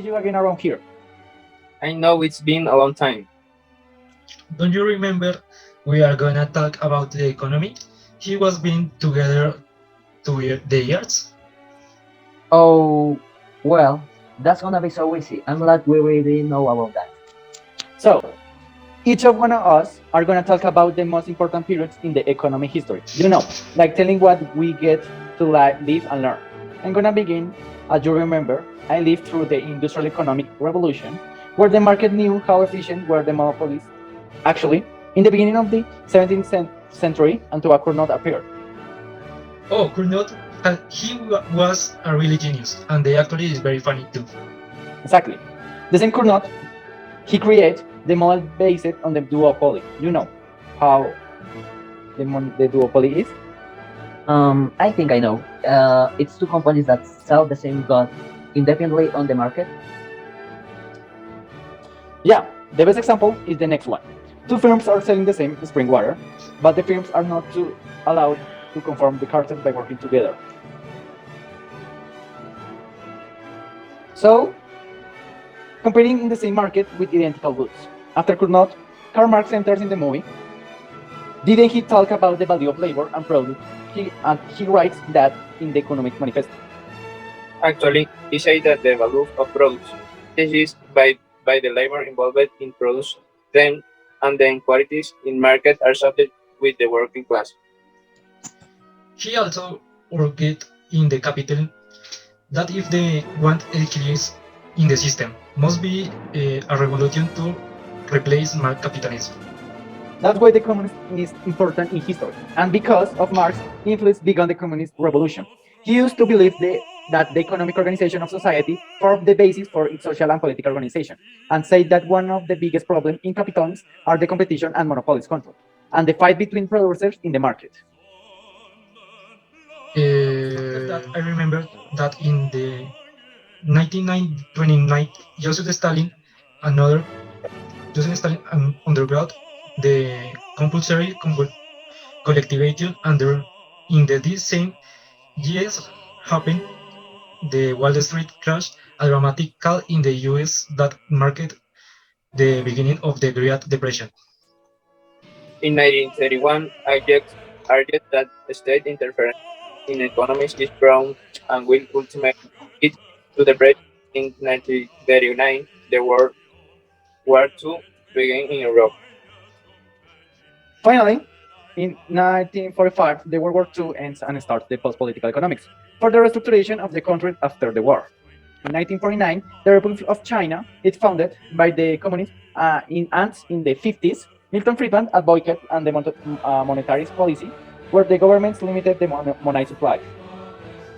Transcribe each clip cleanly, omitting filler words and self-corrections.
see you again around here. I know it's been a long time. Don't you remember we are gonna talk about the economy? He was been together the years. Oh, well, that's gonna be so easy. I'm glad we really know about that. So, each of one of us are going to talk about the most important periods in the economic history. Like telling what we get to live and learn. I'm going to begin. As you remember, I lived through the Industrial Economic Revolution, where the market knew how efficient were the monopolies. Actually, in the beginning of the 17th century, Antoine Cournot appeared. Oh, Cournot, was a really genius, and the actor is very funny too. Exactly. The same Cournot, he created the model based on the duopoly. You know how the duopoly is? I think I know. It's two companies that sell the same goods independently on the market. Yeah, the best example is the next one. Two firms are selling the same spring water, but the firms are not allowed to conform the cartel by working together. So, competing in the same market with identical goods. After Cournot, Karl Marx enters in the movie. Didn't he talk about the value of labor and product? He writes that in the Economic Manifesto. Actually, he said that the value of products is by the labor involved in produce them and the inequalities in market are subject with the working class. He also worked in the capital that if they want equilibrium in the system, must be a revolution to replace market capitalism. That's why the communism is important in history. And because of Marx's influence began the communist revolution. He used to believe that the economic organization of society formed the basis for its social and political organization, and said that one of the biggest problems in capitalism are the competition and monopolies control, and the fight between producers in the market. That I remember that in the 1929, another Joseph Stalin underground the compulsory collectivization under in these same years happened the Wall Street crash, a dramatic call in the US that marked the beginning of the Great Depression. In 1931, argued that state interference in economies is wrong and will ultimately lead to the break. In 1939, the World War II began in Europe. Finally, in 1945, the World War II ends and starts the post-political economics for the restructuration of the country after the war. In 1949, the Republic of China is founded by the communists in the 50s. Milton Friedman advocated and the monetarist policy, where the governments limited the money supply.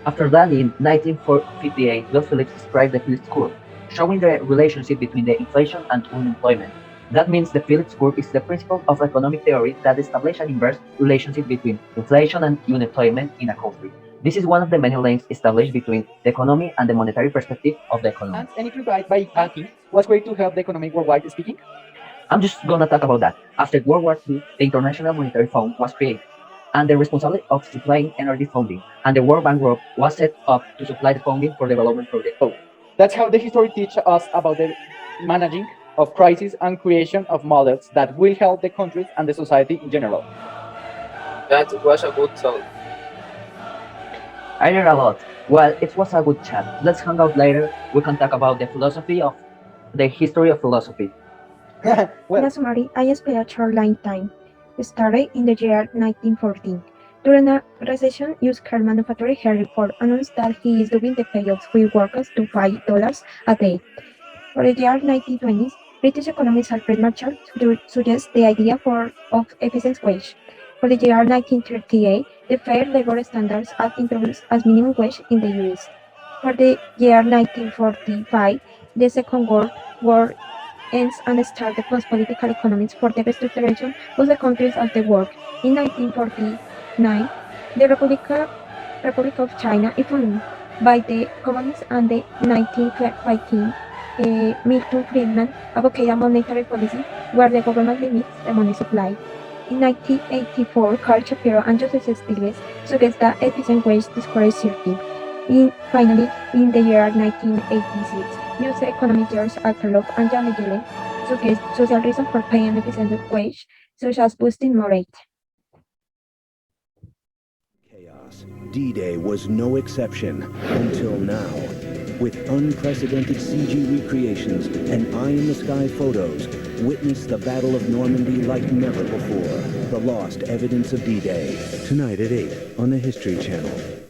After that, in 1958, Bill Phillips described the Phillips curve, showing the relationship between the inflation and unemployment. That means the Phillips curve is the principle of economic theory that establishes an inverse relationship between inflation and unemployment in a country. This is one of the many links established between the economy and the monetary perspective of the economy. And any provide by Aki was great to help the economy worldwide speaking. I'm just gonna talk about that. After World War II, the International Monetary Fund was created, and the responsibility of supplying energy funding, and the World Bank Group was set up to supply the funding for development projects. So that's how the history teaches us about the managing of crisis and creation of models that will help the countries and the society in general. That was a good thought. I learned a lot. Well, it was a good chat. Let's hang out later. We can talk about the history of philosophy. Well, In a summary, I spent a short time. It started in the year 1914. During a recession, used car manufacturer Henry Ford announced that he is doing the payoffs with workers to $5 a day. For the year 1920s, British economist Alfred Marshall suggests the idea of efficient wage. For the year 1938, the Fair Labor Standards Act introduced as minimum wage in the US. For the year 1945, the Second World War ends and starts the post-political economics for the restructuration of the countries of the world. In 1949, the Republic of China is formed by the communists and the 1915 Milton Friedman advocated a monetary policy where the government limits the money supply. In 1984, Carl Shapiro and Joseph Stiglitz suggest that efficient wage discourages circuit. Finally, in the year 1986, News economic years are Kellogg and Janet Yellen suggest social reasons for paying a decent wage, such as boosting morale. Chaos. D-Day was no exception until now. With unprecedented CG recreations and eye-in-the-sky photos, witness the Battle of Normandy like never before. The lost evidence of D-Day. Tonight at 8 on the History Channel.